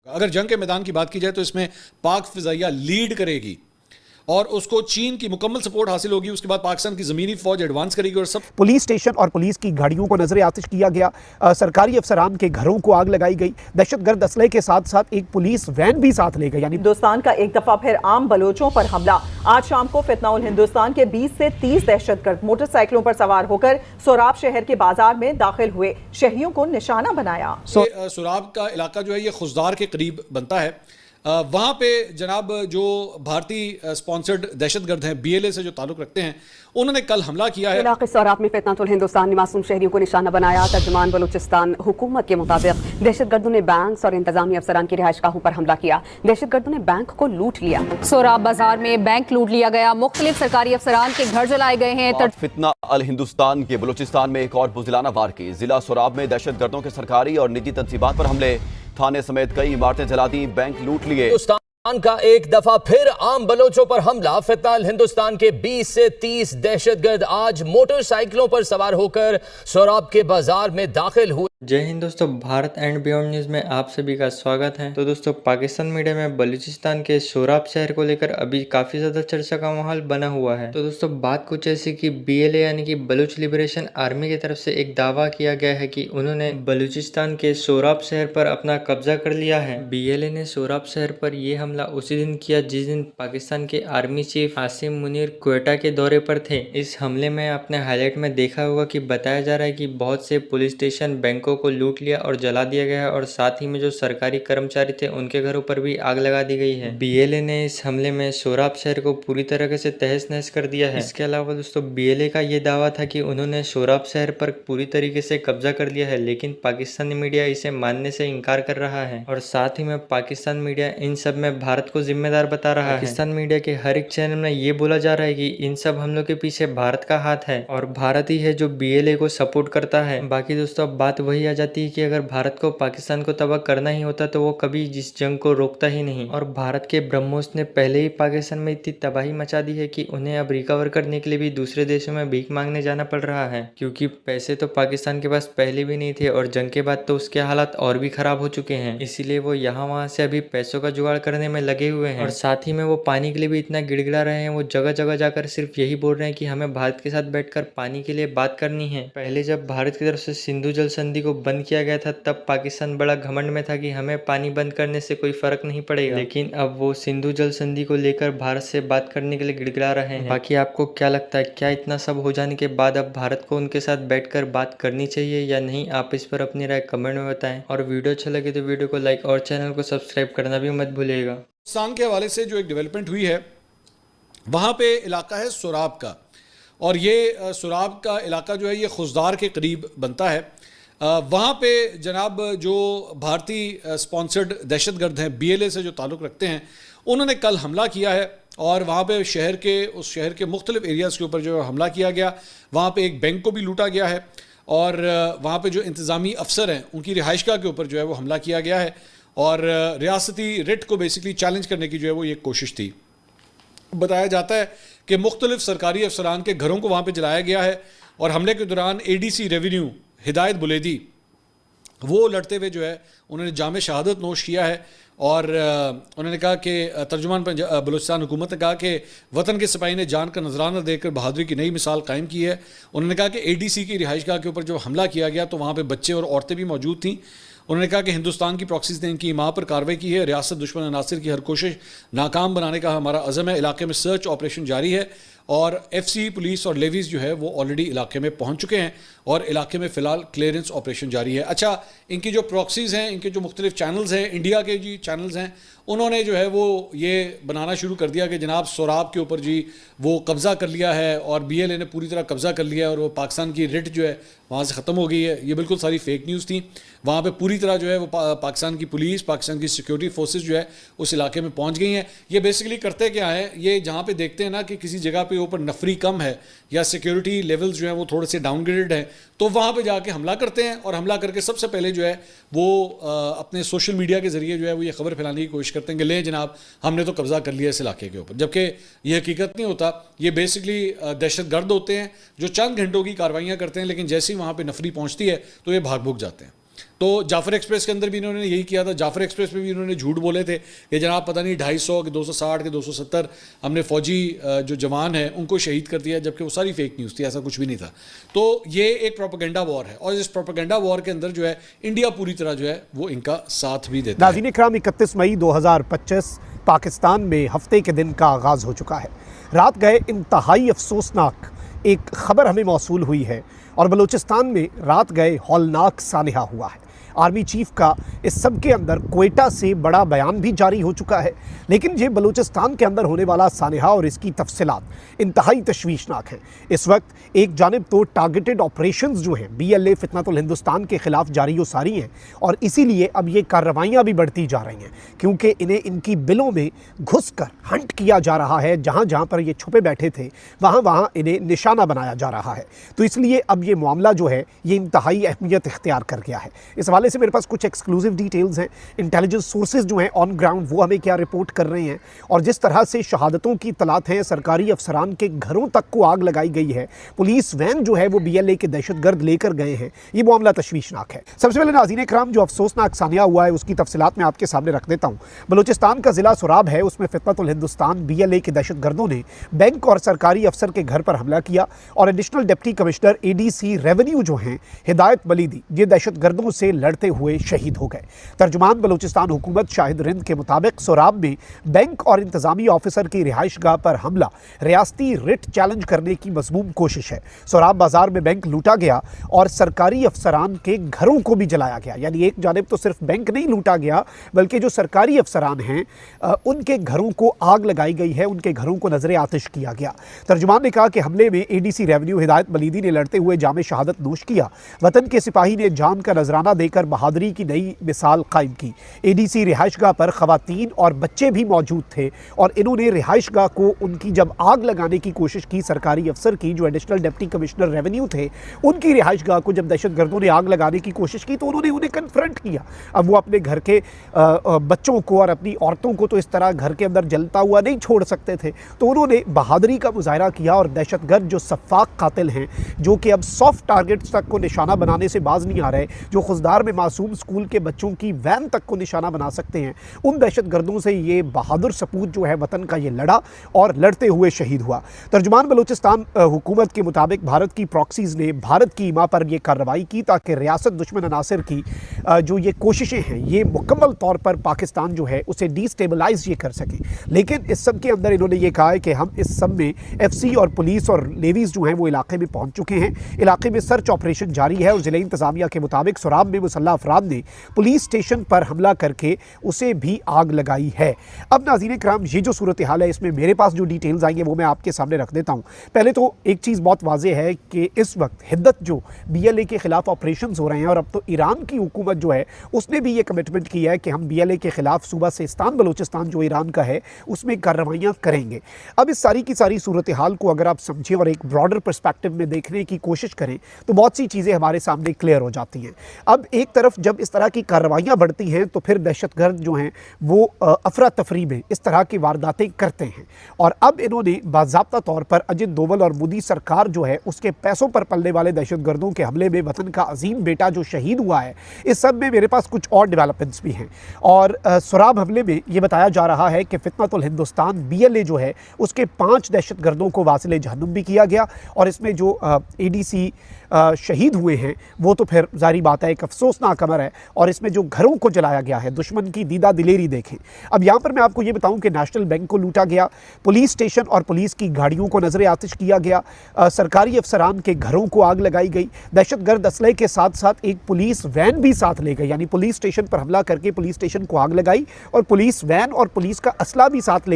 अगर जंग के मैदान की बात की जाए तो इसमें पाक फिजाइया लीड करेगी और उसको चीन की मुकम्मल सपोर्ट हासिल होगी। उसके बाद पाकिस्तान की ज़मीनी फौज एडवांस करेगी और सब पुलिस स्टेशन और पुलिस की गाड़ियों को नजर आतिश किया गया। सरकारी अफसरान के घरों को आग लगाई गई। दहशतगर्द असले के साथ साथ एक पुलिस वैन भी साथ ले गई। यानी हिंदुस्तान का एक दफा फिर आम बलोचों पर हमला। आज शाम को फितनाउल हिंदुस्तान के 20 से 30 दहशतगर्द मोटरसाइकिलों पर सवार होकर सोराब शहर के बाजार में दाखिल हुए, शहरियों को निशाना बनाया। सोराब का इलाका जो है ये खुजदार के करीब बनता है। वहाँ पे जनाब जो भारतीय स्पॉन्सर्ड दहशतगर्द हैं, BLA से जो ताल्लुक रखते हैं, उन्होंने कल हमला किया है। इलाके सोराब में फितनातुल हिंदुस्तान ने मासूम शहरियों को निशाना बनाया। तर्जुमान बलूचिस्तान हुकूमत के मुताबिक दहशतगर्दों ने बैंक और इंतजामी अफसरान की रिहाइशगाहों पर हमला किया। दहशतगर्दों ने बैंक को लूट लिया। सोराब बाजार में बैंक लूट लिया गया। मुख्तलिफ सरकारी अफसरान के घर जलाए गए हैं। फितना अल हिंदुस्तान के बलूचिस्तान में एक और बुज़दिलाना वार की। जिला सोराब में दहशतगर्दों के सरकारी और निजी तंसीबात पर हमले, थाने समेत कई इमारतें जला दी, बैंक लूट लिए। हिंदुस्तान का एक दफा फिर आम बलोचों पर हमला। फितनाल हिंदुस्तान के 20 से 30 दहशतगर्द आज मोटरसाइकिलों पर सवार होकर सोराब के बाजार में दाखिल हुए। जय हिंद दोस्तों, भारत एंड बियॉन्ड न्यूज़ में आप सभी का स्वागत है। तो दोस्तों, पाकिस्तान मीडिया में बलूचिस्तान के सोराब शहर को लेकर अभी काफ़ी ज़्यादा चर्चा का माहौल बना हुआ है। तो दोस्तों, बात कुछ ऐसी कि BLA यानी कि बलूच लिबरेशन आर्मी की तरफ से एक दावा किया गया है कि उन्होंने बलूचिस्तान के सोराब शहर पर अपना कब्जा कर लिया है। BLA ने सोराब शहर पर यह हमला उसी दिन किया जिस दिन पाकिस्तान के आर्मी चीफ आसिम मुनीर क्वेटा के दौरे पर थे। इस हमले में आपने हाईलाइट में देखा होगा कि बताया जा रहा है कि बहुत से पुलिस स्टेशन, बैंक को लूट लिया और जला दिया गया है और साथ ही में जो सरकारी कर्मचारी थे उनके घरों पर भी आग लगा दी गई है। BLA ने इस हमले में सोराब शहर को पूरी तरीके से तहस नहस कर दिया है। इसके अलावा दोस्तों, BLA का ये दावा था कि उन्होंने सोराब शहर पर पूरी तरीके से कब्जा कर लिया है, लेकिन पाकिस्तानी मीडिया इसे मानने से इनकार कर रहा है और साथ ही में पाकिस्तान मीडिया इन सब में भारत को जिम्मेदार बता रहा है। पाकिस्तान मीडिया के हर एक चैनल में ये बोला जा रहा है कि इन सब हमलों के पीछे भारत का हाथ है और भारत ही है जो BLA को सपोर्ट करता है। बाकी दोस्तों, अब बात वही आ जाती है कि अगर भारत को पाकिस्तान को तबाह करना ही होता तो वो कभी जिस जंग को रोकता ही नहीं। और भारत के ब्रह्मोस ने पहले ही पाकिस्तान में इतनी तबाही मचा दी है कि उन्हें अब रिकवर करने के लिए भी दूसरे देशों में भीख मांगने जाना पड़ रहा है, क्योंकि पैसे तो पाकिस्तान के पास पहले भी नहीं थे और जंग के बाद तो उसके हालात और भी खराब हो चुके हैं। इसीलिए वो यहाँ वहाँ से अभी पैसों का जुगाड़ करने में लगे हुए हैं और साथ ही में वो पानी के लिए भी इतना गिड़गिड़ा रहे हैं। वो जगह जगह जाकर सिर्फ यही बोल रहे हैं कि हमें भारत के साथ बैठकर पानी के लिए बात करनी है। पहले जब भारत की तरफ से सिंधु जल संधि को बंद किया गया था तब पाकिस्तान बड़ा घमंड में था कि हमें पानी बंद करने से कोई फर्क नहीं पड़ेगा, लेकिन अब वो सिंधु जल संधि को लेकर भारत से बात करने के लिए गिड़गिड़ा रहे हैं। बाकी आपको क्या लगता है, क्या इतना सब हो जाने के बाद अब भारत को उनके साथ बैठकर बात करनी चाहिए या नहीं? आप इस पर अपनी राय कमेंट में बताएं और वीडियो अच्छा लगे तो वीडियो को लाइक और चैनल को सब्सक्राइब करना भी मत भूलिएगा। पाकिस्तान के हवाले से जो एक डेवलपमेंट हुई है, वहाँ पे इलाका है सोराब का, और ये सोराब का इलाका जो है ये खुजदार के करीब बनता है। वहाँ पे जनाब जो भारतीय स्पॉन्सर्ड दहशतगर्द हैं, BLA से जो ताल्लुक़ रखते हैं, उन्होंने कल हमला किया है और वहाँ पे उस शहर के मुख्तलिफ एरियाज़ के ऊपर जो हमला किया गया। वहाँ पे एक बैंक को भी लूटा गया है और वहाँ पे जो इंतज़ामी अफसर हैं उनकी रिहाइशगाह के ऊपर जो है वो हमला किया गया है और रियासती रिट को बेसिकली चैलेंज करने की जो है वो ये कोशिश थी। बताया जाता है कि मुख्तलिफ सरकारी अफसरान के घरों को वहाँ पर जलाया गया है और हमले के दौरान ADC रेवेन्यू हिदायत बुलेदी वो लड़ते हुए जो है उन्होंने जामे शहादत नोश किया है और उन्होंने कहा कि तर्जुमान बलूचिस्तान हुकूमत ने कहा कि वतन के सिपाही ने जान का नजराना देकर बहादुरी की नई मिसाल कायम की है। उन्होंने कहा कि ADC की रिहाइशगाह के ऊपर जो हमला किया गया तो वहाँ पे बच्चे और औरतें भी मौजूद थीं। उन्होंने कहा कि हिंदुस्तान की प्रॉक्सीज ने इनकी माँ पर कार्रवाई की है। रियासत दुश्मन अनासिर की हर कोशिश नाकाम बनाने का हमारा अज़म है। इलाके में सर्च ऑपरेशन जारी है और FC पुलिस और लेवीज़ जो है वो ऑलरेडी इलाके में पहुंच चुके हैं और इलाके में फ़िलहाल क्लियरेंस ऑपरेशन जारी है। अच्छा, इनकी जो प्रॉक्सीज़ हैं, इनके जो मुख्तलिफ चैनल्स हैं, इंडिया के जी चैनल्स हैं, उन्होंने जो है वो ये बनाना शुरू कर दिया कि जनाब सोराब के ऊपर जी वो कब्ज़ा कर लिया है और BLA ने पूरी तरह कब्ज़ा कर लिया है और वो पाकिस्तान की रिट जो है वहाँ से ख़त्म हो गई है। ये बिल्कुल सारी फेक न्यूज़ थी। वहाँ पे पूरी तरह जो है वो पाकिस्तान की पुलिस, पाकिस्तान की सिक्योरिटी फोर्सेस जो है उस इलाके में पहुँच गई हैं। ये बेसिकली करते क्या है, ये जहाँ पे देखते हैं ना कि किसी जगह पे ऊपर नफरी कम है या सिक्योरिटी लेवल्स जो हैं वो थोड़े से डाउनग्रेडेड हैं, तो वहाँ पे जाके हमला करते हैं और हमला करके सबसे पहले जो है वो अपने सोशल मीडिया के ज़रिए जो है वो ये खबर फैलाने की कोशिश करते हैं कि ले जनाब हमने तो कब्ज़ा कर लिया इस इलाके के ऊपर, जबकि ये हकीकत नहीं होता। ये बेसिकली दहशतगर्द होते हैं जो चंद घंटों की कार्रवाइयाँ करते हैं, लेकिन जैसे ही वहाँ पर नफरी पहुँचती है तो ये भाग भूग जाते हैं। तो जाफर एक्सप्रेस के अंदर भी इन्होंने यही किया था। जाफर एक्सप्रेस में भी इन्होंने झूठ बोले थे कि जनाब पता नहीं 250 के 260 के 270 हमने फौजी जो जवान हैं उनको शहीद कर दिया, जबकि वो सारी फेक न्यूज़ थी, ऐसा कुछ भी नहीं था। तो ये एक प्रोपेगेंडा वॉर है और इस प्रोपेगेंडा वॉर के अंदर जो है इंडिया पूरी तरह जो है वो इनका साथ भी देता है। नाज़रीन इकराम, 31 मई 2025 पाकिस्तान में हफ्ते के दिन का आगाज़ हो चुका है। रात गए इंतहाई अफसोसनाक एक खबर हमें मौसूल हुई है और बलूचिस्तान में रात गए हौलनाक सानहा हुआ है। आर्मी चीफ का इस सब के अंदर क्वेटा से बड़ा बयान भी जारी हो चुका है, लेकिन ये बलूचिस्तान के अंदर होने वाला सानहा और इसकी तफसीलात इंतहाई तशवीशनाक हैं। इस वक्त एक जानिब तो टारगेटेड ऑपरेशंस जो हैं BLA फितनतुल हिंदुस्तान के ख़िलाफ़ जारी व सारी हैं और इसीलिए अब ये कार्रवाइयाँ भी बढ़ती जा रही हैं, क्योंकि इन्हें इनकी बिलों में घुस कर हंट किया जा रहा है। जहाँ जहाँ पर ये छुपे बैठे थे वहाँ वहाँ इन्हें निशाना बनाया जा रहा है। तो इसलिए अब ये मामला जो है ये इंतहाई अहमियत इख्तियार कर गया है। इस हवाले से मेरे पास कुछ एक्सक्लूसिव डिटेल्स हैं। इंटेलिजेंस सोर्सेज जो हैं ऑन ग्राउंड वो हमें क्या रिपोर्ट कर रहे हैं और जिस तरह से शहादतों की तलात है, सरकारी अफसरान के घरों तक को आग लगाई गई है, पुलिस वैन जो है वो BLA के दहशतगर्द लेकर गए हैं, ये मामला तशवीशनाक है। सबसे पहले नाज़रीन इकराम, जो अफसोसनाक सानिया हुआ है उसकी तफसीलात मैं आपके सामने रख देता हूँ। बलूचिस्तान का ज़िला सोराब है, उसमें फितनतुल हिंदुस्तान BLA के दहशतगर्दों ने बैंक और सरकारी अफसर के घर पर हमला किया और additional deputy commissioner ADC revenue जो हैं हिदायत बलीदी, ये दहशतगर्दों से लड़ते हुए शहीद हो गए। तर्जुमान बलूचिस्तान हुकूमत शाहिद रिंद के मुताबिक सोराब में बैंक और इंतजामी ऑफिसर की रिहाइश गाह पर हमला रियासती रिट चैलेंज करने की मज़मूम कोशिश है। सोराब बाजार में बैंक लूटा गया और सरकारी अफसरान के घरों को भी जलाया गया। यानी एक जानिब तो सिर्फ बैंक नहीं लूटा गया बल्कि जो सरकारी अफसरान हैं उनके घरों को आग लगाई गई है, उनके घरों को नजर आतिश किया गया। तर्जुमान ने कहा कि हमले में ADC रेवेन्यू हिदायत बलीदी ने लड़ते हुए जामे शहादत नोश किया। वतन के सिपाही ने जान का नजराना देकर बहादुरी की नई मिसाल कायम की। ADC रिहाइशगाह पर खवातीन और बच्चे भी मौजूद थे और इन्होंने रिहाइशगाह को उनकी जब आग लगाने की कोशिश की, सरकारी अफसर की जो एडिशनल डिप्टी कमिश्नर रेवेन्यू थे, उनकी रिहाइशगाह को जब दहशतगर्दों ने आग लगाने की कोशिश की तो उन्होंने उन्हें कन्फ्रंट किया। अब वो अपने घर के बच्चों को और अपनी औरतों को तो इस तरह घर के अंदर जलता हुआ नहीं छोड़ सकते थे, तो उन्होंने बहादुरी का मुजाहरा किया और दहशतगर्द जो सफ़ाक कातिल हैं, जो कि अब सॉफ्ट टारगेट्स तक को निशाना बनाने से बाज नहीं आ रहे, जो खुशदार में मासूम स्कूल के बच्चों की वैन तक को निशाना बना सकते हैं, उन दहशतगर्दों से ये बहादुर सपूत जो है वतन का ये लड़ा और लड़ते हुए शहीद हुआ। तर्जुमान बलूचिस्तान हुकूमत के मुताबिक भारत की प्रॉक्सीज़ ने भारत की ईमा पर यह कार्रवाई की ताकि रियासत दुश्मन अनासर की जो ये कोशिशें हैं ये मुकम्मल तौर पर पाकिस्तान जो है उसे डिस्टेबलाइज ये कर सके। लेकिन इस सब के अंदर इन्होंने ये कहा है कि हम इस सब में FC और पुलिस और नेवीज़ जो हैं वो इलाके में पहुँच चुके हैं, इलाके में सर्च ऑपरेशन जारी है और ज़िला इंतज़ामिया के मुताबिक सोराब में मुसल्लह अफराद ने पुलिस स्टेशन पर हमला करके उसे भी आग लगाई है। अब नाज़रीन इकराम, ये जो सूरत हाल है इसमें मेरे पास जो डिटेल्स आई हैं वो मैं आपके सामने रख देता हूँ। पहले तो एक चीज़ बहुत वाज़ेह है कि इस वक्त हिद्दत जो BLA के ख़िलाफ़ ऑपरेशंस हो रहे हैं और अब तो ईरान की हुकूमत जो है उसने भी ये कमिटमेंट किया है कि हम BLA के ख़िलाफ़ सूबा सिस्तान बलूचिस्तान जो ईरान का है उसमें कार्रवाइयाँ करेंगे। अब इस सारी की सारी सूरत हाल को अगर आप समझें और एक ब्रॉडर पर्सपेक्टिव में देखने की कोशिश करें तो बहुत सी चीज़ें हमारे सामने क्लियर हो जाती हैं। अब एक तरफ जब इस तरह की कार्रवाइयाँ बढ़ती हैं तो फिर दहशतगर्द जो हैं वो अफरा तफरी में इस तरह की वारदातें करते हैं और अब इन्होंने बाज़ाब्ता तौर पर अजित डोवल और मोदी सरकार जो है उसके पैसों पर पलने वाले दहशतगर्दों के हमले में वतन का अजीम बेटा जो शहीद हुआ है, इस सब में मेरे पास कुछ और डेवलपमेंट्स भी हैं। और सोराब हमले में ये बताया जा रहा है कि फितनतुल हिंदुस्तान BLA जो है उसके 5 दहशतगर्दों को वासिले जहन्नुम भी किया गया और इसमें जो ADC शहीद हुए हैं वो तो फिर जारी बात है एक अफसोसनाक अमर है और इसमें जो घरों को जलाया गया है, दुश्मन की दीदा दिलेरी देखें। अब यहाँ पर मैं आपको ये बताऊँ कि नेशनल बैंक को लूटा गया, पुलिस स्टेशन और पुलिस की गाड़ियों को नजर आतिश किया गया, सरकारी अफसरान के घरों को आग लगाई गई, दहशतगर्द असले के साथ साथ एक पुलिस वैन भी साथ ले गई, यानी पुलिस स्टेशन पर हमला करके पुलिस स्टेशन को आग लगाई और पुलिस वैन और पुलिस का असला भी साथ ले